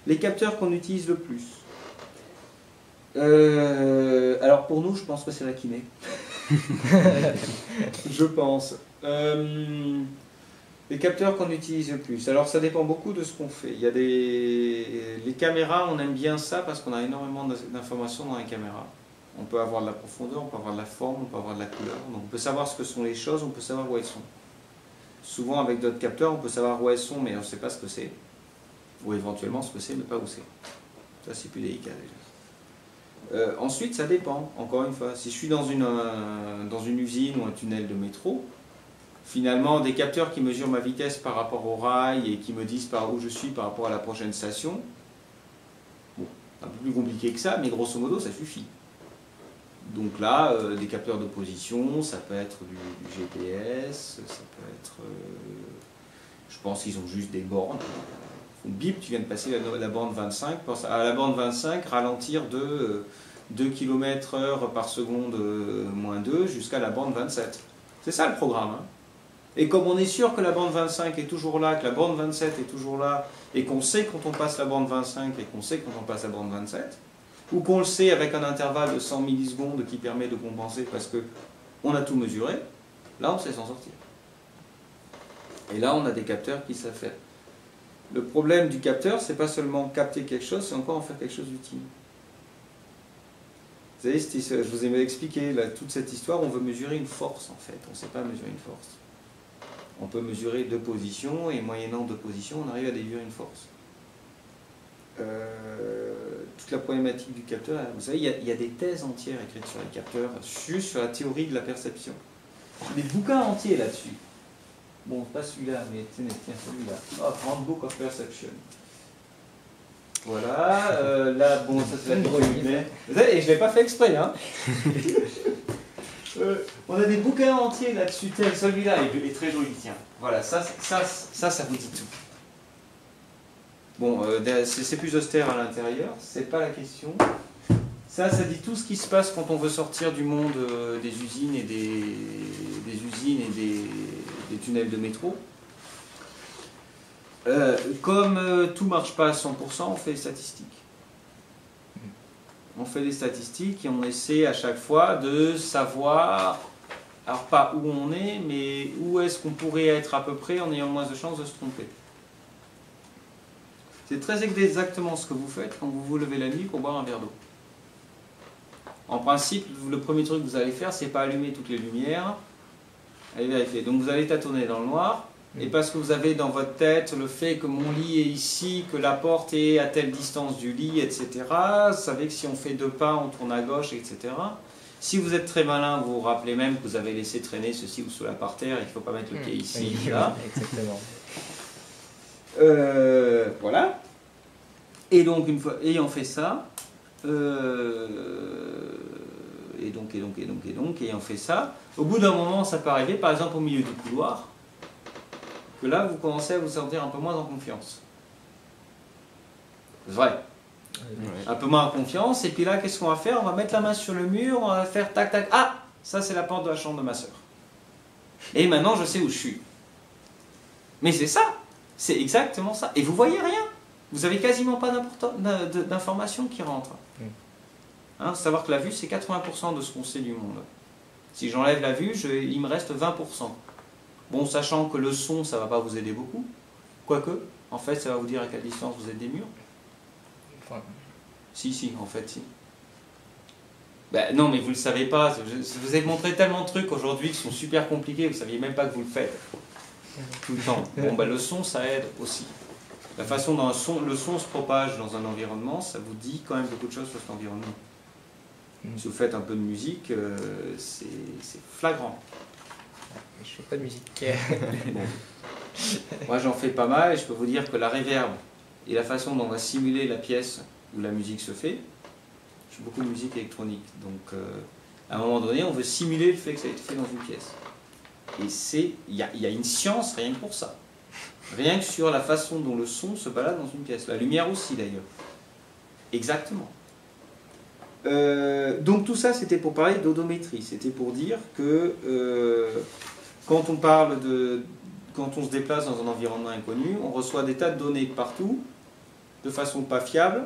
Les capteurs qu'on utilise le plus. Alors pour nous, je pense que c'est la kiné. Je pense. Les capteurs qu'on utilise le plus. Alors ça dépend beaucoup de ce qu'on fait. Il y a les caméras, on aime bien ça parce qu'on a énormément d'informations dans les caméras. On peut avoir de la profondeur, on peut avoir de la forme, on peut avoir de la couleur. Donc on peut savoir ce que sont les choses, on peut savoir où elles sont. Souvent avec d'autres capteurs, on peut savoir où elles sont, mais on ne sait pas ce que c'est. Ou éventuellement ce que c'est, mais pas où c'est. Ça c'est plus délicat déjà. Ensuite, ça dépend, encore une fois. Si je suis dans une usine ou un tunnel de métro, finalement, des capteurs qui mesurent ma vitesse par rapport au rail et qui me disent par où je suis par rapport à la prochaine station, bon, un peu plus compliqué que ça, mais grosso modo, ça suffit. Donc là, des capteurs de position, ça peut être du GPS, ça peut être... je pense qu'ils ont juste des bornes. Bip, tu viens de passer la borne 25, à la borne 25, ralentir de 2 km/h par seconde moins 2 jusqu'à la borne 27. C'est ça le programme. Hein. Et comme on est sûr que la borne 25 est toujours là, que la borne 27 est toujours là, et qu'on sait quand on passe la borne 25 et qu'on sait quand on passe la borne 27, ou qu'on le sait avec un intervalle de 100 millisecondes qui permet de compenser parce qu'on a tout mesuré, là on sait s'en sortir. Et là on a des capteurs qui savent faire. Le problème du capteur, c'est pas seulement capter quelque chose, c'est encore en faire quelque chose d'utile. Vous savez, je vous ai expliqué là, toute cette histoire, on veut mesurer une force en fait, on ne sait pas mesurer une force. On peut mesurer 2 positions, et moyennant 2 positions, on arrive à déduire une force. Toute la problématique du capteur, vous savez, il y a des thèses entières écrites sur les capteurs, juste sur la théorie de la perception. Des bouquins entiers là-dessus. Bon, pas celui-là, mais tiens celui-là. Oh, Handbook of Perception. Voilà, là, bon, ça c'est la théorie, mais... Vous savez, et je ne l'ai pas fait exprès, hein. On a des bouquins entiers là-dessus, celui-là est très joli, tiens. Voilà, ça vous dit tout. Bon, c'est plus austère à l'intérieur, c'est pas la question. Ça dit tout ce qui se passe quand on veut sortir du monde des usines et des tunnels de métro. Comme tout ne marche pas à 100%, on fait des statistiques. On fait des statistiques et on essaie à chaque fois de savoir, alors pas où on est, mais où est-ce qu'on pourrait être à peu près en ayant moins de chances de se tromper. C'est très exactement ce que vous faites quand vous vous levez la nuit pour boire un verre d'eau. En principe, le premier truc que vous allez faire, c'est pas allumer toutes les lumières, allez vérifier. Donc vous allez tâtonner dans le noir, et parce que vous avez dans votre tête le fait que mon lit est ici, que la porte est à telle distance du lit, etc. Vous savez que si on fait 2 pas, on tourne à gauche, etc. Si vous êtes très malin, vous vous rappelez même que vous avez laissé traîner ceci ou cela par terre, et qu'il ne faut pas mettre le pied ici, oui, là. Exactement. Voilà. Et donc, une fois ayant fait ça, ayant fait ça, au bout d'un moment, ça peut arriver, par exemple au milieu du couloir, que là, vous commencez à vous sentir un peu moins en confiance. C'est vrai. Un peu moins en confiance, et puis là, qu'est-ce qu'on va faire? On va mettre la main sur le mur, on va faire tac, tac, ah, ça c'est la porte de la chambre de ma soeur. Et maintenant, je sais où je suis. Mais c'est ça, c'est exactement ça. Et vous voyez rien. Vous avez quasiment pas d'informations qui rentrent. Hein, savoir que la vue, c'est 80% de ce qu'on sait du monde. Si j'enlève la vue, il me reste 20%. Bon, sachant que le son, ça ne va pas vous aider beaucoup. Quoique, en fait, ça va vous dire à quelle distance vous êtes des murs. Si, en fait, si. Ben, non, mais vous ne le savez pas. Je vous ai montré tellement de trucs aujourd'hui qui sont super compliqués, vous ne saviez même pas que vous le faites. Tout le temps. Bon, ben, le son, ça aide aussi. La façon dont le son se propage dans un environnement, ça vous dit quand même beaucoup de choses sur cet environnement. Si vous faites un peu de musique, c'est flagrant. Je fais pas de musique. Bon. Moi j'en fais pas mal et je peux vous dire que la reverb et la façon dont on va simuler la pièce où la musique se fait, je fais beaucoup de musique électronique. Donc à un moment donné, on veut simuler le fait que ça a été fait dans une pièce. Et il y a une science rien que pour ça. Rien que sur la façon dont le son se balade dans une pièce. La lumière aussi d'ailleurs. Exactement. Donc tout ça c'était pour parler d'odométrie, c'était pour dire que quand on se déplace dans un environnement inconnu, on reçoit des tas de données de partout de façon pas fiable.